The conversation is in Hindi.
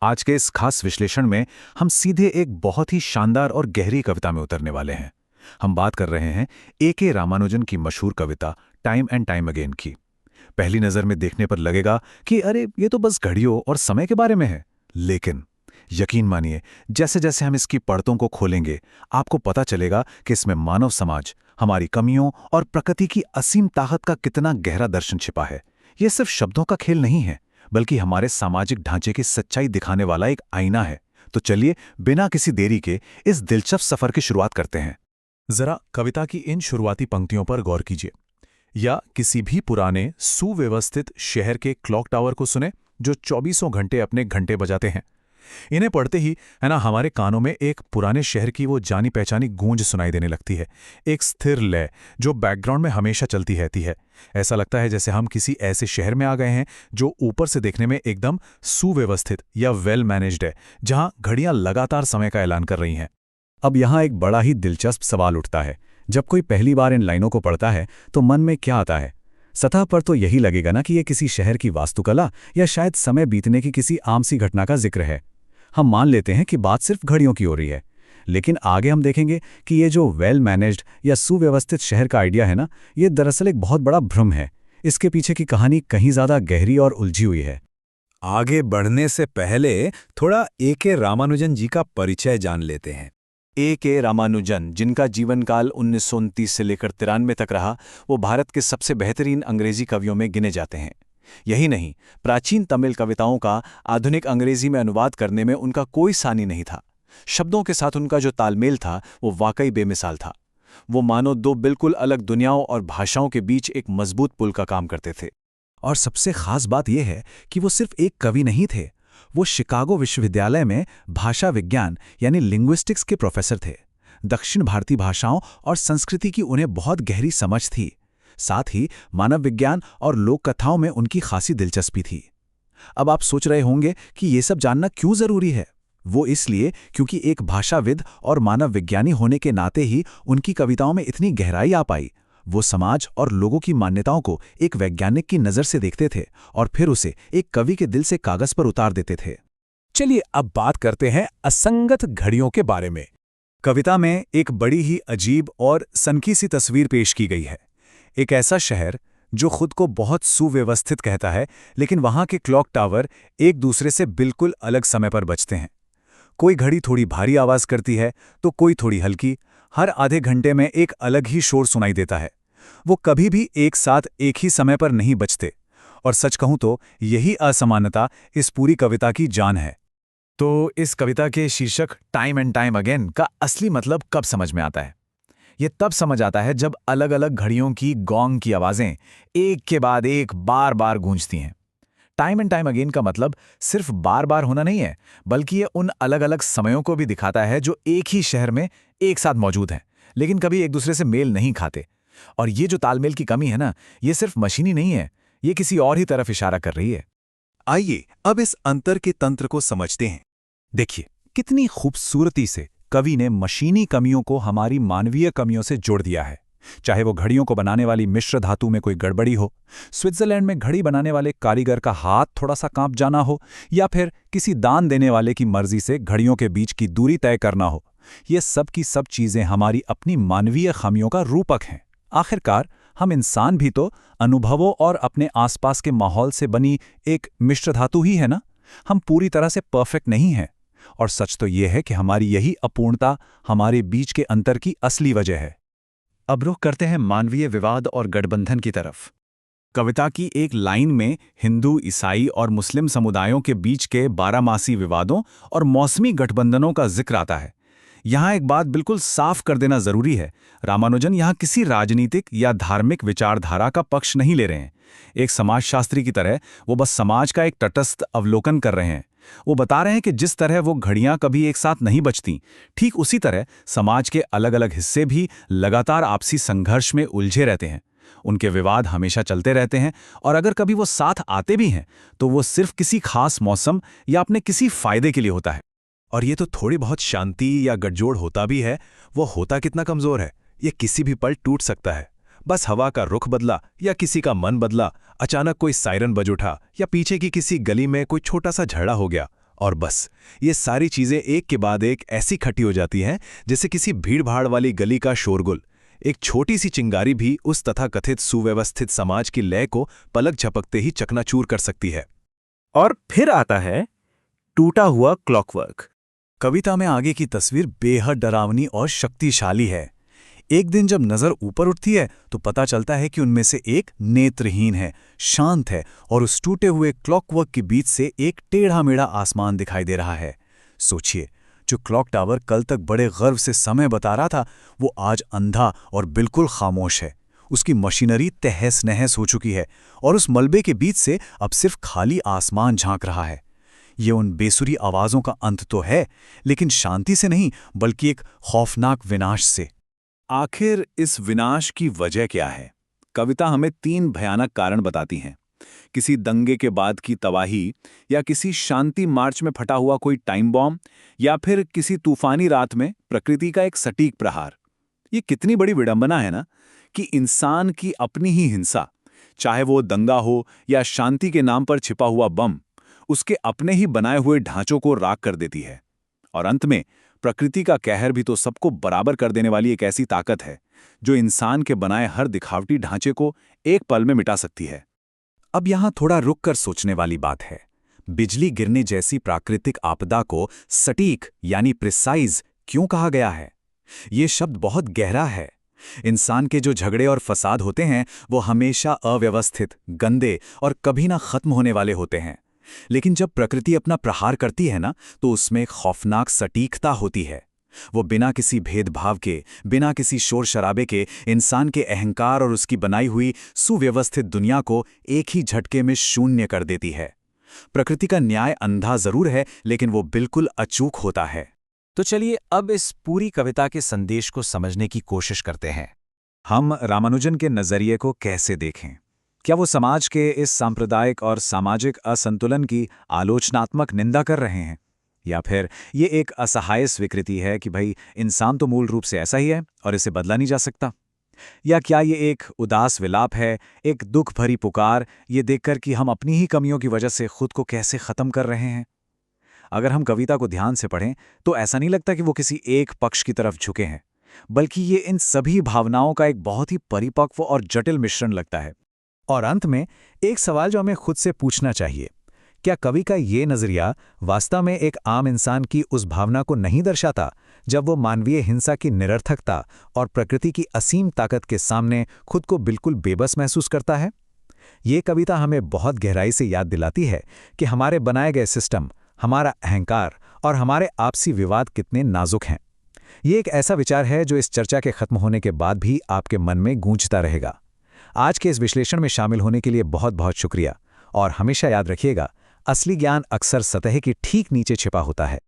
आज के इस खास विश्लेषण में हम सीधे एक बहुत ही शानदार और गहरी कविता में उतरने वाले हैं। हम बात कर रहे हैं ए.के. रामानुजन की मशहूर कविता टाइम एंड टाइम अगेन की। पहली नज़र में देखने पर लगेगा कि अरे ये तो बस घड़ियों और समय के बारे में है, लेकिन यकीन मानिए, जैसे जैसे हम इसकी पढ़तों को खोलेंगे आपको पता चलेगा कि इसमें मानव समाज, हमारी कमियों और प्रकृति की असीम ताकत का कितना गहरा दर्शन छिपा है। ये सिर्फ शब्दों का खेल नहीं है, बल्कि हमारे सामाजिक ढांचे की सच्चाई दिखाने वाला एक आईना है। तो चलिए बिना किसी देरी के इस दिलचस्प सफर की शुरुआत करते हैं। जरा कविता की इन शुरुआती पंक्तियों पर गौर कीजिए। या किसी भी पुराने सुव्यवस्थित शहर के क्लॉक टावर को सुने जो 24 घंटे अपने घंटे बजाते हैं। इन्हें पढ़ते ही है ना, हमारे कानों में एक पुराने शहर की वो जानी पहचानी गूंज सुनाई देने लगती है। एक स्थिर लय जो बैकग्राउंड में हमेशा चलती रहती है। ऐसा लगता है जैसे हम किसी ऐसे शहर में आ गए हैं जो ऊपर से देखने में एकदम सुव्यवस्थित या वेल मैनेज्ड है, जहां घड़ियां लगातार समय का ऐलान कर रही हैं। अब यहाँ एक बड़ा ही दिलचस्प सवाल उठता है। जब कोई पहली बार इन लाइनों को पढ़ता है तो मन में क्या आता है? सतह पर तो यही लगेगा ना कि ये किसी शहर की वास्तुकला या शायद समय बीतने की किसी आम सी घटना का जिक्र है। हम मान लेते हैं कि बात सिर्फ घड़ियों की हो रही है, लेकिन आगे हम देखेंगे कि ये जो वेल मैनेज्ड या सुव्यवस्थित शहर का आइडिया है ना, ये दरअसल एक बहुत बड़ा भ्रम है। इसके पीछे की कहानी कहीं ज़्यादा गहरी और उलझी हुई है। आगे बढ़ने से पहले थोड़ा ए.के. रामानुजन जी का परिचय जान लेते हैं। ए.के. रामानुजन, जिनका जीवन काल 1929 से लेकर 93 तक रहा, वो भारत के सबसे बेहतरीन अंग्रेजी कवियों में गिने जाते हैं। यही नहीं, प्राचीन तमिल कविताओं का आधुनिक अंग्रेजी में अनुवाद करने में उनका कोई सानी नहीं था। शब्दों के साथ उनका जो तालमेल था वो वाकई बेमिसाल था। वो मानो दो बिल्कुल अलग दुनियाओं और भाषाओं के बीच एक मजबूत पुल का काम करते थे। और सबसे खास बात यह है कि वो सिर्फ एक कवि नहीं थे, वो शिकागो विश्वविद्यालय में भाषा विज्ञान यानी लिंग्विस्टिक्स के प्रोफेसर थे। दक्षिण भारतीय भाषाओं और संस्कृति की उन्हें बहुत गहरी समझ थी। साथ ही मानव विज्ञान और लोक कथाओं में उनकी खासी दिलचस्पी थी। अब आप सोच रहे होंगे कि ये सब जानना क्यों जरूरी है। वो इसलिए क्योंकि एक भाषाविद और मानव विज्ञानी होने के नाते ही उनकी कविताओं में इतनी गहराई आ पाई। वो समाज और लोगों की मान्यताओं को एक वैज्ञानिक की नज़र से देखते थे और फिर उसे एक कवि के दिल से कागज पर उतार देते थे। चलिए अब बात करते हैं असंगत घड़ियों के बारे में। कविता में एक बड़ी ही अजीब और सनकी सी तस्वीर पेश की गई है। एक ऐसा शहर जो खुद को बहुत सुव्यवस्थित कहता है, लेकिन वहां के क्लॉक टावर एक दूसरे से बिल्कुल अलग समय पर बजते हैं। कोई घड़ी थोड़ी भारी आवाज करती है तो कोई थोड़ी हल्की। हर आधे घंटे में एक अलग ही शोर सुनाई देता है। वो कभी भी एक साथ एक ही समय पर नहीं बजते। और सच कहूं तो यही असमानता इस पूरी कविता की जान है। तो इस कविता के शीर्षक टाइम एंड टाइम अगेन का असली मतलब कब समझ में आता है? ये तब समझ आता है जब अलग अलग घड़ियों की गोंग की आवाजें एक के बाद एक बार बार गूंजती हैं। टाइम एंड टाइम अगेन का मतलब सिर्फ बार बार होना नहीं है, बल्कि ये उन अलग अलग समयों को भी दिखाता है जो एक ही शहर में एक साथ मौजूद हैं, लेकिन कभी एक दूसरे से मेल नहीं खाते। और ये जो तालमेल की कमी है ना, ये सिर्फ मशीनी नहीं है, ये किसी और ही तरफ इशारा कर रही है। आइए अब इस अंतर के तंत्र को समझते हैं। देखिए कितनी खूबसूरती से कवि ने मशीनी कमियों को हमारी मानवीय कमियों से जोड़ दिया है। चाहे वो घड़ियों को बनाने वाली मिश्र धातु में कोई गड़बड़ी हो, स्विट्जरलैंड में घड़ी बनाने वाले कारीगर का हाथ थोड़ा सा कांप जाना हो, या फिर किसी दान देने वाले की मर्जी से घड़ियों के बीच की दूरी तय करना हो, ये सब की सब चीजें हमारी अपनी मानवीय खामियों का रूपक हैं। आखिरकार हम इंसान भी तो अनुभवों और अपने आसपास के माहौल से बनी एक मिश्र धातु ही है ना। हम पूरी तरह से परफेक्ट नहीं हैं। और सच तो यह है कि हमारी यही अपूर्णता हमारे बीच के अंतर की असली वजह है। अब रुख करते हैं मानवीय विवाद और गठबंधन की तरफ। कविता की एक लाइन में हिंदू, ईसाई और मुस्लिम समुदायों के बीच के बारहमासी विवादों और मौसमी गठबंधनों का जिक्र आता है। यहाँ एक बात बिल्कुल साफ कर देना जरूरी है, रामानुजन यहाँ किसी राजनीतिक या धार्मिक विचारधारा का पक्ष नहीं ले रहे हैं। एक समाजशास्त्री की तरह वो बस समाज का एक तटस्थ अवलोकन कर रहे हैं। वो बता रहे हैं कि जिस तरह वो घड़ियां कभी एक साथ नहीं बजती, ठीक उसी तरह समाज के अलग अलग हिस्से भी लगातार आपसी संघर्ष में उलझे रहते हैं। उनके विवाद हमेशा चलते रहते हैं, और अगर कभी वो साथ आते भी हैं तो वो सिर्फ किसी खास मौसम या अपने किसी फायदे के लिए होता है। और ये तो थोड़ी बहुत शांति या गठजोड़ होता भी है, वो होता कितना कमजोर है। ये किसी भी पल टूट सकता है। बस हवा का रुख बदला या किसी का मन बदला, अचानक कोई सायरन बज उठा या पीछे की किसी गली में कोई छोटा सा झगड़ा हो गया और बस ये सारी चीजें एक के बाद एक ऐसी इकट्ठी हो जाती हैं जैसे किसी भीड़-भाड़ वाली गली का शोरगुल। एक छोटी सी चिंगारी भी उस तथाकथित सुव्यवस्थित समाज की लय को पलक झपकते ही चकनाचूर कर सकती है। और फिर आता है टूटा हुआ क्लॉकवर्क। कविता में आगे की तस्वीर बेहद डरावनी और शक्तिशाली है। एक दिन जब नजर ऊपर उठती है तो पता चलता है कि उनमें से एक नेत्रहीन है, शांत है और उस टूटे हुए क्लॉकवर्क के बीच से एक टेढ़ा-मेढ़ा आसमान दिखाई दे रहा है। सोचिए, जो क्लॉक टावर कल तक बड़े गर्व से समय बता रहा था, वो आज अंधा और बिल्कुल खामोश है। उसकी मशीनरी तहस-नहस हो चुकी है और उस मलबे के बीच से अब सिर्फ खाली आसमान झांक रहा है। ये उन बेसुरी आवाज़ों का अंत तो है, लेकिन शांति से नहीं बल्कि एक खौफनाक विनाश से। आखिर इस विनाश की वजह क्या है? कविता हमें 3 भयानक कारण बताती हैं। किसी दंगे के बाद की तबाही, या किसी शांति मार्च में फटा हुआ कोई टाइम बॉम्ब, या फिर किसी तूफानी रात में प्रकृति का एक सटीक प्रहार। ये कितनी बड़ी विडंबना है ना, कि इंसान की अपनी ही हिंसा, चाहे वो दंगा हो या शांति के नाम पर छिपा हुआ बम, उसके अपने ही बनाए हुए ढांचों को राख कर देती है। और अंत में प्रकृति का कहर भी तो सबको बराबर कर देने वाली एक ऐसी ताकत है जो इंसान के बनाए हर दिखावटी ढांचे को एक पल में मिटा सकती है। अब यहां थोड़ा रुक कर सोचने वाली बात है। बिजली गिरने जैसी प्राकृतिक आपदा को सटीक यानी प्रिसाइज क्यों कहा गया है? ये शब्द बहुत गहरा है। इंसान के जो झगड़े और फसाद होते हैं वो हमेशा अव्यवस्थित, गंदे और कभी ना खत्म होने वाले होते हैं। लेकिन जब प्रकृति अपना प्रहार करती है ना, तो उसमें एक खौफनाक सटीकता होती है। वो बिना किसी भेदभाव के, बिना किसी शोर शराबे के इंसान के अहंकार और उसकी बनाई हुई सुव्यवस्थित दुनिया को एक ही झटके में शून्य कर देती है। प्रकृति का न्याय अंधा जरूर है, लेकिन वो बिल्कुल अचूक होता है। तो चलिए अब इस पूरी कविता के संदेश को समझने की कोशिश करते हैं। हम रामानुजन के नजरिए को कैसे देखें? क्या वो समाज के इस सांप्रदायिक और सामाजिक असंतुलन की आलोचनात्मक निंदा कर रहे हैं, या फिर ये एक असहाय स्वीकृति है कि भाई इंसान तो मूल रूप से ऐसा ही है और इसे बदला नहीं जा सकता? या क्या ये एक उदास विलाप है, एक दुख भरी पुकार, ये देखकर कि हम अपनी ही कमियों की वजह से खुद को कैसे खत्म कर रहे हैं? अगर हम कविता को ध्यान से पढ़ें तो ऐसा नहीं लगता कि वो किसी एक पक्ष की तरफ झुके हैं, बल्कि ये इन सभी भावनाओं का एक बहुत ही परिपक्व और जटिल मिश्रण लगता है। और अंत में एक सवाल जो हमें खुद से पूछना चाहिए, क्या कवि का ये नजरिया वास्तव में एक आम इंसान की उस भावना को नहीं दर्शाता जब वो मानवीय हिंसा की निरर्थकता और प्रकृति की असीम ताकत के सामने खुद को बिल्कुल बेबस महसूस करता है? ये कविता हमें बहुत गहराई से याद दिलाती है कि हमारे बनाए गए सिस्टम, हमारा अहंकार और हमारे आपसी विवाद कितने नाजुक हैं। ये एक ऐसा विचार है जो इस चर्चा के खत्म होने के बाद भी आपके मन में गूंजता रहेगा। आज के इस विश्लेषण में शामिल होने के लिए बहुत बहुत शुक्रिया, और हमेशा याद रखिएगा, असली ज्ञान अक्सर सतह के ठीक नीचे छिपा होता है।